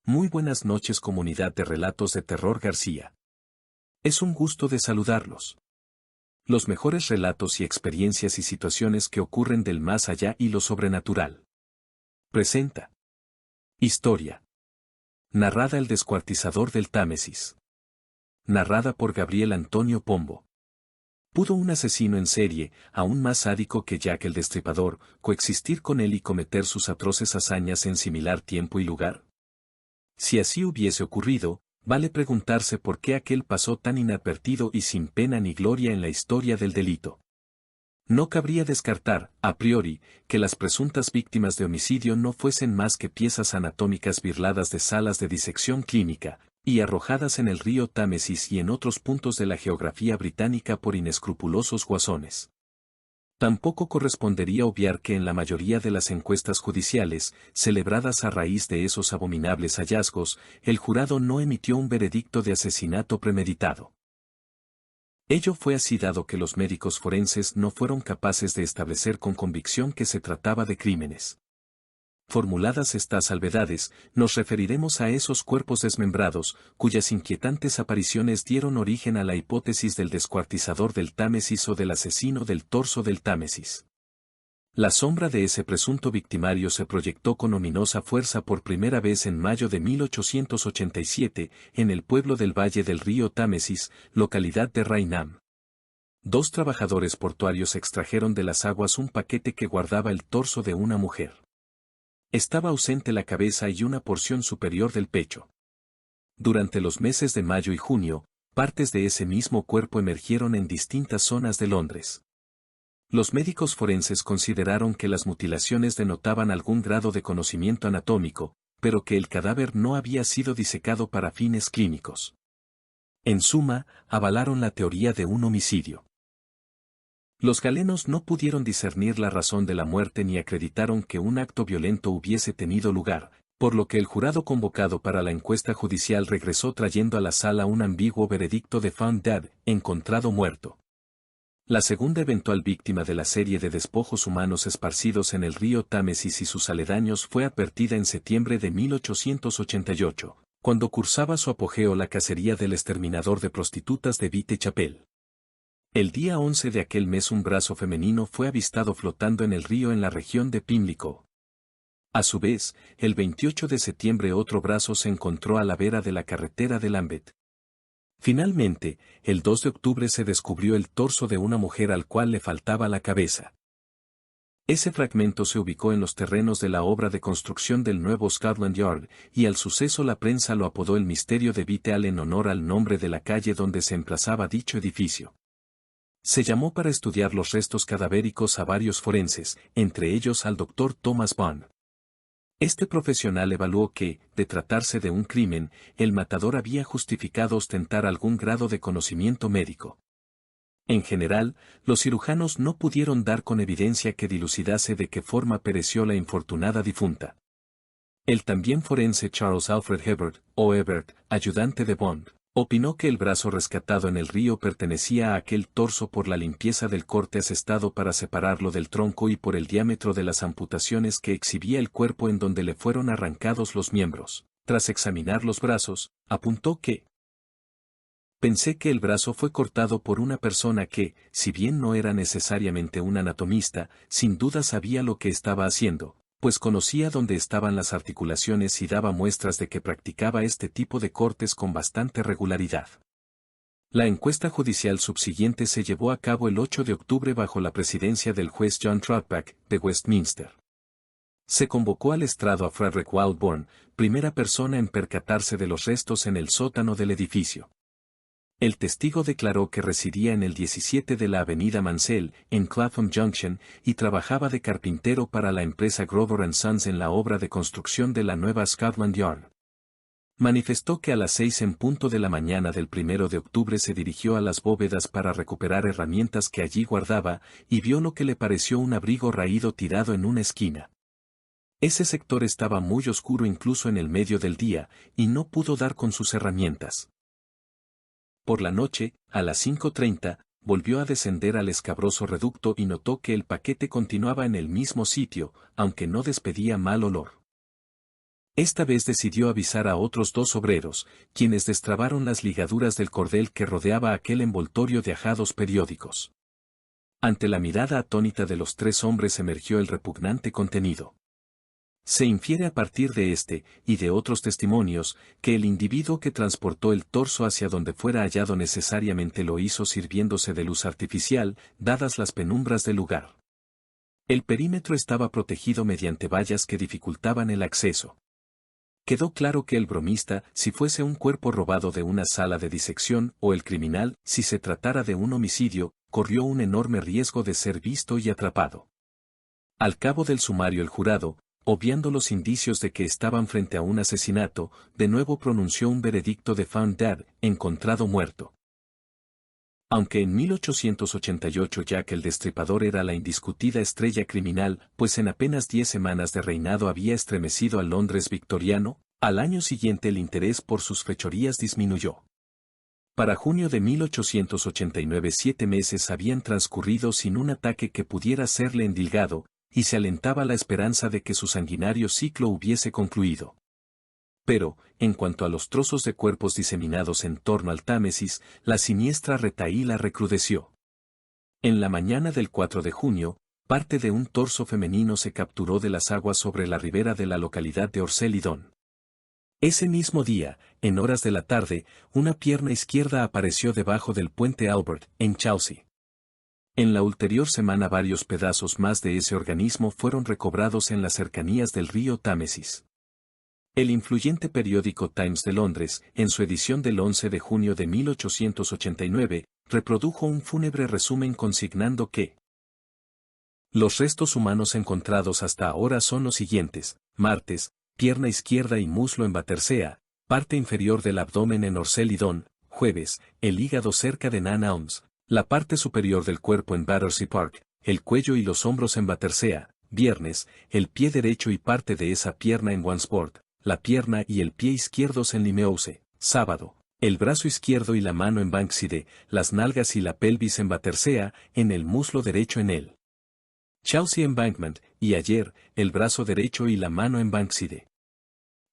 Muy buenas noches, comunidad de Relatos de Terror García. Es un gusto de saludarlos. Los mejores relatos y experiencias y situaciones que ocurren del más allá y lo sobrenatural. Presenta. Historia. Narrada el descuartizador del Támesis. Narrada por Gabriel Antonio Pombo. ¿Pudo un asesino en serie, aún más sádico que Jack el Destripador, coexistir con él y cometer sus atroces hazañas en similar tiempo y lugar? Si así hubiese ocurrido, vale preguntarse por qué aquel pasó tan inadvertido y sin pena ni gloria en la historia del delito. No cabría descartar, a priori, que las presuntas víctimas de homicidio no fuesen más que piezas anatómicas birladas de salas de disección clínica, y arrojadas en el río Támesis y en otros puntos de la geografía británica por inescrupulosos guasones. Tampoco correspondería obviar que en la mayoría de las encuestas judiciales, celebradas a raíz de esos abominables hallazgos, el jurado no emitió un veredicto de asesinato premeditado. Ello fue así dado que los médicos forenses no fueron capaces de establecer con convicción que se trataba de crímenes. Formuladas estas salvedades, nos referiremos a esos cuerpos desmembrados, cuyas inquietantes apariciones dieron origen a la hipótesis del descuartizador del Támesis o del asesino del torso del Támesis. La sombra de ese presunto victimario se proyectó con ominosa fuerza por primera vez en mayo de 1887, en el pueblo del Valle del río Támesis, localidad de Raynham. Dos trabajadores portuarios extrajeron de las aguas un paquete que guardaba el torso de una mujer. Estaba ausente la cabeza y una porción superior del pecho. Durante los meses de mayo y junio, partes de ese mismo cuerpo emergieron en distintas zonas de Londres. Los médicos forenses consideraron que las mutilaciones denotaban algún grado de conocimiento anatómico, pero que el cadáver no había sido disecado para fines clínicos. En suma, avalaron la teoría de un homicidio. Los galenos no pudieron discernir la razón de la muerte ni acreditaron que un acto violento hubiese tenido lugar, por lo que el jurado convocado para la encuesta judicial regresó trayendo a la sala un ambiguo veredicto de found dead, encontrado muerto. La segunda eventual víctima de la serie de despojos humanos esparcidos en el río Támesis y sus aledaños fue advertida en septiembre de 1888, cuando cursaba su apogeo la cacería del exterminador de prostitutas de Whitechapel. El día 11 de aquel mes un brazo femenino fue avistado flotando en el río en la región de Pimlico. A su vez, el 28 de septiembre otro brazo se encontró a la vera de la carretera de Lambeth. Finalmente, el 2 de octubre se descubrió el torso de una mujer al cual le faltaba la cabeza. Ese fragmento se ubicó en los terrenos de la obra de construcción del nuevo Scotland Yard, y al suceso la prensa lo apodó el misterio de Whitehall en honor al nombre de la calle donde se emplazaba dicho edificio. Se llamó para estudiar los restos cadavéricos a varios forenses, entre ellos al Dr. Thomas Bond. Este profesional evaluó que, de tratarse de un crimen, el matador había justificado ostentar algún grado de conocimiento médico. En general, los cirujanos no pudieron dar con evidencia que dilucidase de qué forma pereció la infortunada difunta. El también forense Charles Alfred Hebert, o Ebert, ayudante de Bond, opinó que el brazo rescatado en el río pertenecía a aquel torso por la limpieza del corte asestado para separarlo del tronco y por el diámetro de las amputaciones que exhibía el cuerpo en donde le fueron arrancados los miembros. Tras examinar los brazos, apuntó que pensé que el brazo fue cortado por una persona que, si bien no era necesariamente un anatomista, sin duda sabía lo que estaba haciendo, pues conocía dónde estaban las articulaciones y daba muestras de que practicaba este tipo de cortes con bastante regularidad. La encuesta judicial subsiguiente se llevó a cabo el 8 de octubre bajo la presidencia del juez John Troutbeck, de Westminster. Se convocó al estrado a Frederick Wildbourne, primera persona en percatarse de los restos en el sótano del edificio. El testigo declaró que residía en el 17 de la avenida Mansell, en Clapham Junction, y trabajaba de carpintero para la empresa Grover & Sons en la obra de construcción de la nueva Scotland Yard. Manifestó que a las 6 en punto de la mañana del 1 de octubre se dirigió a las bóvedas para recuperar herramientas que allí guardaba, y vio lo que le pareció un abrigo raído tirado en una esquina. Ese sector estaba muy oscuro incluso en el medio del día, y no pudo dar con sus herramientas. Por la noche, a las 5:30, volvió a descender al escabroso reducto y notó que el paquete continuaba en el mismo sitio, aunque no despedía mal olor. Esta vez decidió avisar a otros 2 obreros, quienes destrabaron las ligaduras del cordel que rodeaba aquel envoltorio de ajados periódicos. Ante la mirada atónita de los 3 hombres emergió el repugnante contenido. Se infiere a partir de este, y de otros testimonios, que el individuo que transportó el torso hacia donde fuera hallado necesariamente lo hizo sirviéndose de luz artificial, dadas las penumbras del lugar. El perímetro estaba protegido mediante vallas que dificultaban el acceso. Quedó claro que el bromista, si fuese un cuerpo robado de una sala de disección, o el criminal, si se tratara de un homicidio, corrió un enorme riesgo de ser visto y atrapado. Al cabo del sumario el jurado, obviando los indicios de que estaban frente a un asesinato, de nuevo pronunció un veredicto de found dead, encontrado muerto. Aunque en 1888 Jack el Destripador era la indiscutida estrella criminal, pues en apenas 10 semanas de reinado había estremecido al Londres victoriano, al año siguiente el interés por sus fechorías disminuyó. Para junio de 1889 7 meses habían transcurrido sin un ataque que pudiera serle endilgado, y se alentaba la esperanza de que su sanguinario ciclo hubiese concluido. Pero, en cuanto a los trozos de cuerpos diseminados en torno al Támesis, la siniestra retahíla recrudeció. En la mañana del 4 de junio, parte de un torso femenino se capturó de las aguas sobre la ribera de la localidad de Orcelidón. Ese mismo día, en horas de la tarde, una pierna izquierda apareció debajo del puente Albert, en Chelsea. En la ulterior semana varios pedazos más de ese organismo fueron recobrados en las cercanías del río Támesis. El influyente periódico Times de Londres, en su edición del 11 de junio de 1889, reprodujo un fúnebre resumen consignando que los restos humanos encontrados hasta ahora son los siguientes: martes, pierna izquierda y muslo en Battersea, parte inferior del abdomen en Orcelidón; jueves, el hígado cerca de Nan Elms, la parte superior del cuerpo en Battersea Park, el cuello y los hombros en Battersea; viernes, el pie derecho y parte de esa pierna en Wandsworth, la pierna y el pie izquierdos en Limehouse; sábado, el brazo izquierdo y la mano en Bankside, las nalgas y la pelvis en Battersea, en el muslo derecho en el Chelsea Embankment, y ayer, el brazo derecho y la mano en Bankside.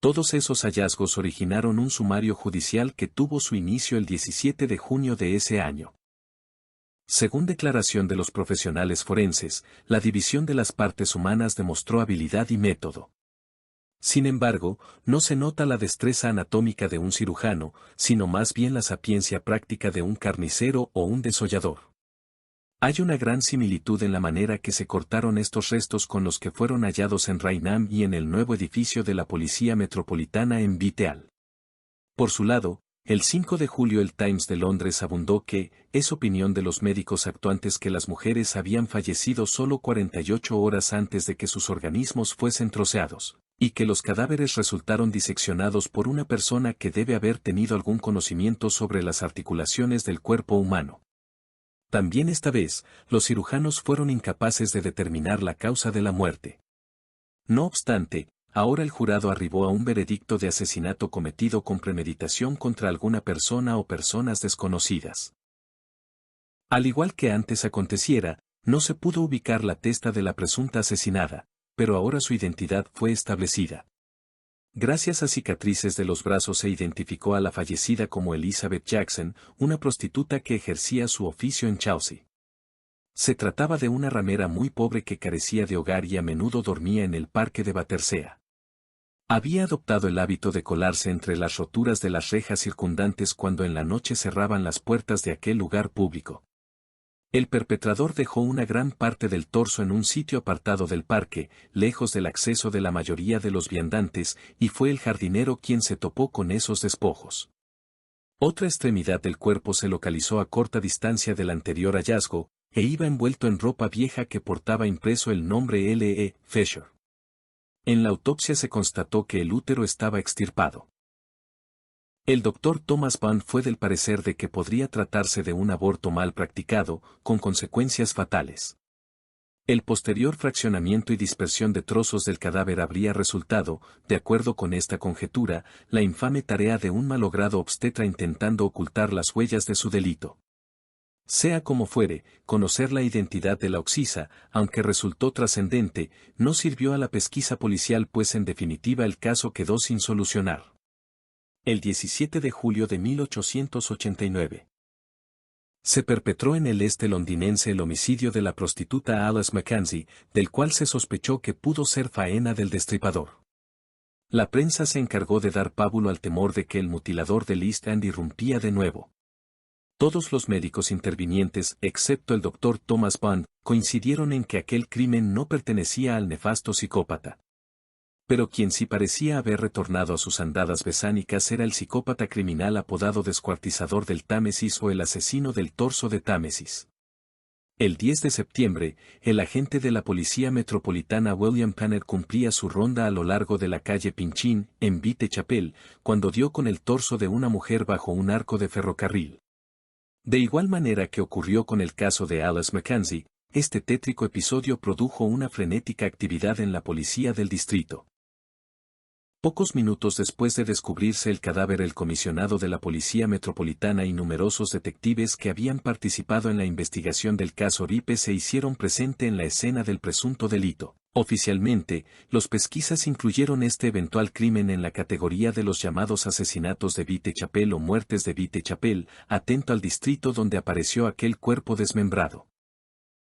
Todos esos hallazgos originaron un sumario judicial que tuvo su inicio el 17 de junio de ese año. Según declaración de los profesionales forenses, la división de las partes humanas demostró habilidad y método. Sin embargo, no se nota la destreza anatómica de un cirujano, sino más bien la sapiencia práctica de un carnicero o un desollador. Hay una gran similitud en la manera que se cortaron estos restos con los que fueron hallados en Raynham y en el nuevo edificio de la Policía Metropolitana en Whitehall. Por su lado, el 5 de julio el Times de Londres abundó que, es opinión de los médicos actuantes que las mujeres habían fallecido solo 48 horas antes de que sus organismos fuesen troceados, y que los cadáveres resultaron diseccionados por una persona que debe haber tenido algún conocimiento sobre las articulaciones del cuerpo humano. También esta vez, los cirujanos fueron incapaces de determinar la causa de la muerte. No obstante, ahora el jurado arribó a un veredicto de asesinato cometido con premeditación contra alguna persona o personas desconocidas. Al igual que antes aconteciera, no se pudo ubicar la testa de la presunta asesinada, pero ahora su identidad fue establecida. Gracias a cicatrices de los brazos se identificó a la fallecida como Elizabeth Jackson, una prostituta que ejercía su oficio en Chelsea. Se trataba de una ramera muy pobre que carecía de hogar y a menudo dormía en el parque de Battersea. Había adoptado el hábito de colarse entre las roturas de las rejas circundantes cuando en la noche cerraban las puertas de aquel lugar público. El perpetrador dejó una gran parte del torso en un sitio apartado del parque, lejos del acceso de la mayoría de los viandantes, y fue el jardinero quien se topó con esos despojos. Otra extremidad del cuerpo se localizó a corta distancia del anterior hallazgo, e iba envuelto en ropa vieja que portaba impreso el nombre L.E. Fisher. En la autopsia se constató que el útero estaba extirpado. El doctor Thomas Bond fue del parecer de que podría tratarse de un aborto mal practicado, con consecuencias fatales. El posterior fraccionamiento y dispersión de trozos del cadáver habría resultado, de acuerdo con esta conjetura, la infame tarea de un malogrado obstetra intentando ocultar las huellas de su delito. Sea como fuere, conocer la identidad de la oxisa, aunque resultó trascendente, no sirvió a la pesquisa policial pues en definitiva el caso quedó sin solucionar. El 17 de julio de 1889. Se perpetró en el este londinense el homicidio de la prostituta Alice Mackenzie, del cual se sospechó que pudo ser faena del destripador. La prensa se encargó de dar pábulo al temor de que el mutilador del East End irrumpía de nuevo. Todos los médicos intervinientes, excepto el doctor Thomas Bond, coincidieron en que aquel crimen no pertenecía al nefasto psicópata. Pero quien sí parecía haber retornado a sus andadas besánicas era el psicópata criminal apodado Descuartizador del Támesis o el asesino del torso de Támesis. El 10 de septiembre, el agente de la Policía Metropolitana William Panner cumplía su ronda a lo largo de la calle Pinchin, en Whitechapel, cuando dio con el torso de una mujer bajo un arco de ferrocarril. De igual manera que ocurrió con el caso de Alice Mackenzie, este tétrico episodio produjo una frenética actividad en la policía del distrito. Pocos minutos después de descubrirse el cadáver, el comisionado de la Policía Metropolitana y numerosos detectives que habían participado en la investigación del caso Ripe se hicieron presente en la escena del presunto delito. Oficialmente, los pesquisas incluyeron este eventual crimen en la categoría de los llamados asesinatos de Whitechapel o muertes de Whitechapel, atento al distrito donde apareció aquel cuerpo desmembrado.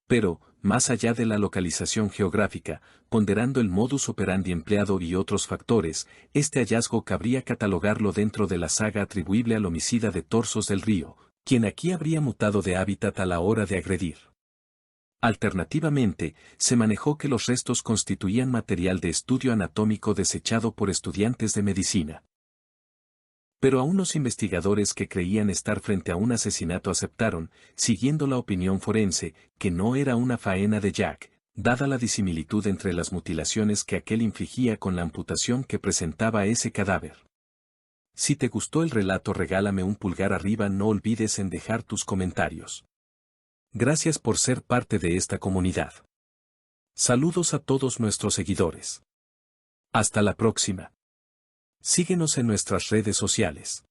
Pero, más allá de la localización geográfica, ponderando el modus operandi empleado y otros factores, este hallazgo cabría catalogarlo dentro de la saga atribuible al homicida de Torsos del Río, quien aquí habría mutado de hábitat a la hora de agredir. Alternativamente, se manejó que los restos constituían material de estudio anatómico desechado por estudiantes de medicina. Pero aún los investigadores que creían estar frente a un asesinato aceptaron, siguiendo la opinión forense, que no era una faena de Jack, dada la disimilitud entre las mutilaciones que aquel infligía con la amputación que presentaba ese cadáver. Si te gustó el relato, regálame un pulgar arriba, no olvides en dejar tus comentarios. Gracias por ser parte de esta comunidad. Saludos a todos nuestros seguidores. Hasta la próxima. Síguenos en nuestras redes sociales.